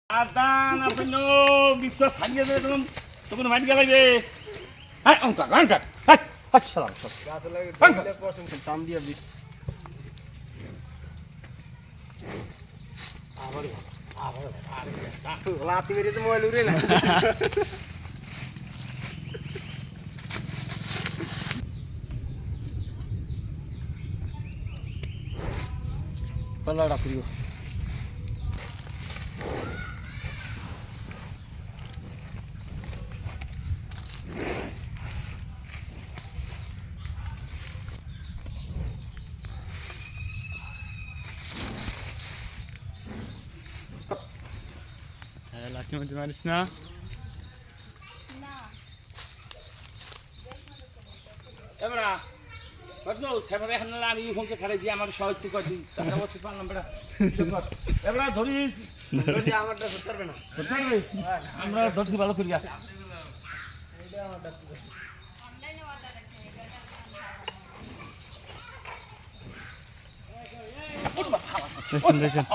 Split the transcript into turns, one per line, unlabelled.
আদান আপনি বিশ্বাস হারিয়ে দেবে তখন মাইট গেলাইবে হ্যাঁ অঙ্কা অঙ্কা হ্যাঁ হ্যাঁ সালাম
দাম দিয়ে বিশ লাতি মেরে তো মোবাইল উড়ে না পাল্লাটা প্রিয়
লাঠি মধ্যে মারিস না
এবার বুঝছো সেবারে এখন আমি ফোনকে খাড়াই দিয়ে আমার সাহায্য করে দিই টাকা বসে পারলাম বেটা এবার ধরিস
যদি আমারটা ধরতে পারবে না
আমরা ধরছি ভালো করিয়া
দেখেন